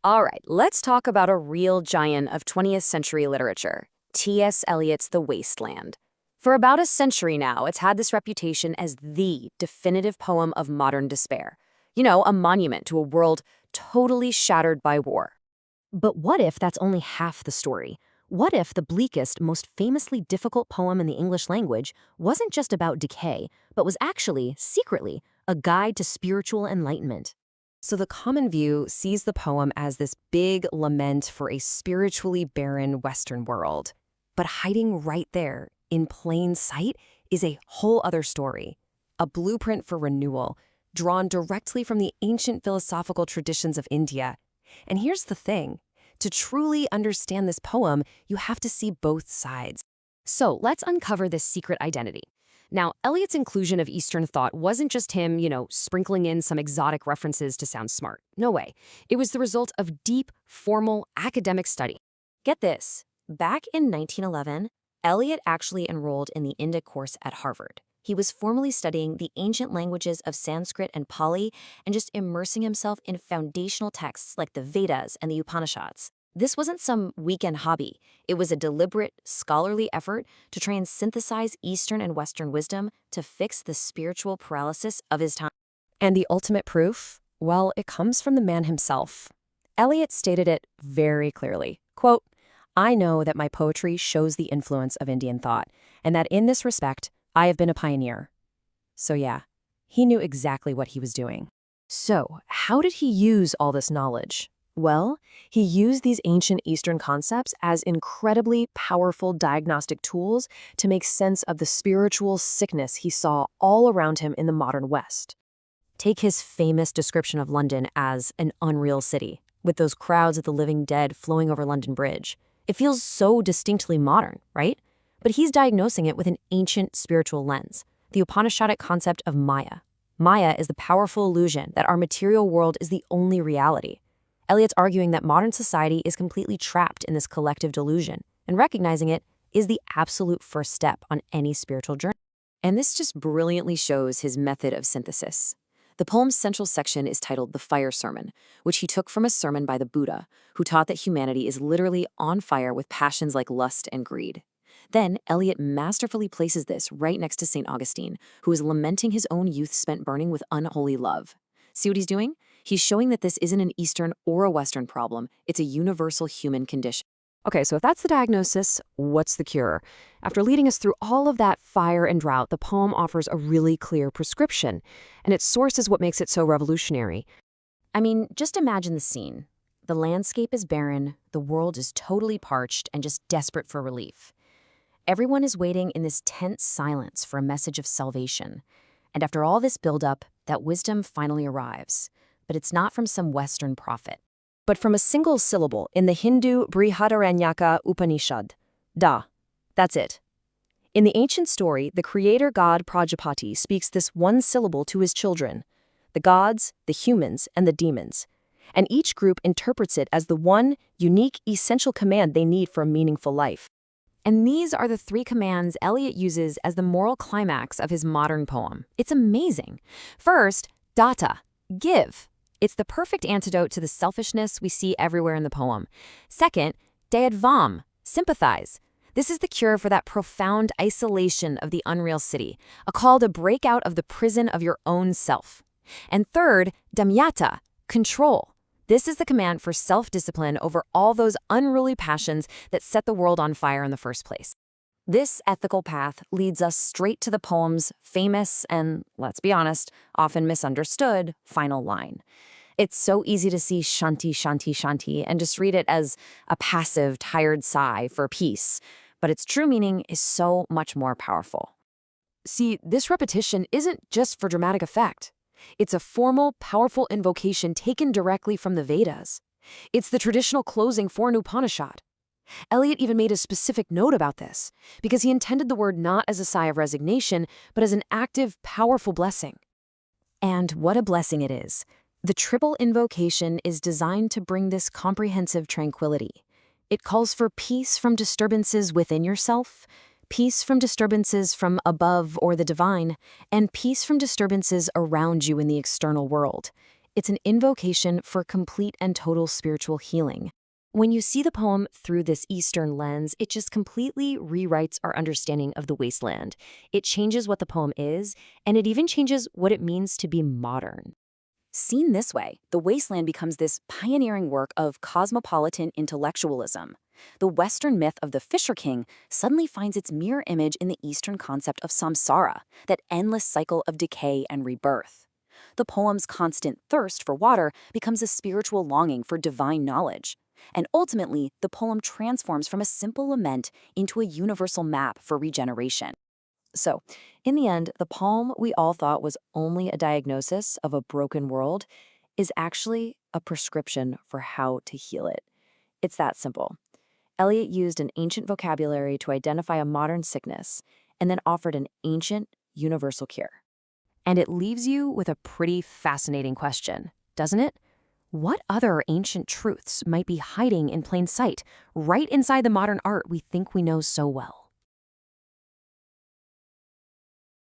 All right, let's talk about a real giant of 20th century literature, T.S. Eliot's The Wasteland. For about a century now, it's had this reputation as the definitive poem of modern despair. You know, a monument to a world totally shattered by war. But what if that's only half the story? What if the bleakest, most famously difficult poem in the English language wasn't just about decay, but was actually, secretly, a guide to spiritual enlightenment? So the common view sees the poem as this big lament for a spiritually barren Western world. But hiding right there, in plain sight, is a whole other story. A blueprint for renewal, drawn directly from the ancient philosophical traditions of India. And here's the thing. To truly understand this poem, you have to see both sides. So let's uncover this secret identity. Now, Eliot's inclusion of Eastern thought wasn't just him, sprinkling in some exotic references to sound smart. No way. It was the result of deep, formal, academic study. Get this. Back in 1911, Eliot actually enrolled in the Indic course at Harvard. He was formally studying the ancient languages of Sanskrit and Pali and just immersing himself in foundational texts like the Vedas and the Upanishads. This wasn't some weekend hobby. It was a deliberate, scholarly effort to try and synthesize Eastern and Western wisdom to fix the spiritual paralysis of his time. And the ultimate proof? Well, it comes from the man himself. Eliot stated it very clearly. Quote, "I know that my poetry shows the influence of Indian thought, and that in this respect, I have been a pioneer." So yeah, he knew exactly what he was doing. So, how did he use all this knowledge? Well, he used these ancient Eastern concepts as incredibly powerful diagnostic tools to make sense of the spiritual sickness he saw all around him in the modern West. Take his famous description of London as an unreal city, with those crowds of the living dead flowing over London Bridge. It feels so distinctly modern, right? But he's diagnosing it with an ancient spiritual lens, the Upanishadic concept of Maya. Maya is the powerful illusion that our material world is the only reality. Eliot's arguing that modern society is completely trapped in this collective delusion, and recognizing it is the absolute first step on any spiritual journey. And this just brilliantly shows his method of synthesis. The poem's central section is titled The Fire Sermon, which he took from a sermon by the Buddha, who taught that humanity is literally on fire with passions like lust and greed. Then, Eliot masterfully places this right next to St. Augustine, who is lamenting his own youth spent burning with unholy love. See what he's doing? He's showing that this isn't an Eastern or a Western problem, it's a universal human condition. Okay, so if that's the diagnosis, what's the cure? After leading us through all of that fire and drought, the poem offers a really clear prescription, and its source is what makes it so revolutionary. I mean, just imagine the scene. The landscape is barren, the world is totally parched and just desperate for relief. Everyone is waiting in this tense silence for a message of salvation. And after all this buildup, that wisdom finally arrives. But it's not from some Western prophet, but from a single syllable in the Hindu Brihadaranyaka Upanishad, Da. That's it. In the ancient story, the creator god Prajapati speaks this one syllable to his children, the gods, the humans, and the demons. And each group interprets it as the one, unique, essential command they need for a meaningful life. And these are the three commands Eliot uses as the moral climax of his modern poem. It's amazing. First, Datta, give. It's the perfect antidote to the selfishness we see everywhere in the poem. Second, Dayadhvam, sympathize. This is the cure for that profound isolation of the unreal city, a call to break out of the prison of your own self. And third, Damyata, control. This is the command for self-discipline over all those unruly passions that set the world on fire in the first place. This ethical path leads us straight to the poem's famous and, let's be honest, often misunderstood final line. It's so easy to see Shantih, Shantih, Shantih and just read it as a passive, tired sigh for peace, but its true meaning is so much more powerful. See, this repetition isn't just for dramatic effect. It's a formal, powerful invocation taken directly from the Vedas. It's the traditional closing for an Upanishad. Eliot even made a specific note about this, because he intended the word not as a sigh of resignation, but as an active, powerful blessing. And what a blessing it is. The triple invocation is designed to bring this comprehensive tranquility. It calls for peace from disturbances within yourself, peace from disturbances from above or the divine, and peace from disturbances around you in the external world. It's an invocation for complete and total spiritual healing. When you see the poem through this Eastern lens, it just completely rewrites our understanding of the wasteland. It changes what the poem is, and it even changes what it means to be modern. Seen this way, the wasteland becomes this pioneering work of cosmopolitan intellectualism. The Western myth of the Fisher King suddenly finds its mirror image in the Eastern concept of samsara, that endless cycle of decay and rebirth. The poem's constant thirst for water becomes a spiritual longing for divine knowledge. And ultimately, the poem transforms from a simple lament into a universal map for regeneration. So, in the end, the poem we all thought was only a diagnosis of a broken world is actually a prescription for how to heal it. It's that simple. Eliot used an ancient vocabulary to identify a modern sickness and then offered an ancient, universal cure. And it leaves you with a pretty fascinating question, doesn't it? What other ancient truths might be hiding in plain sight, right inside the modern art we think we know so well?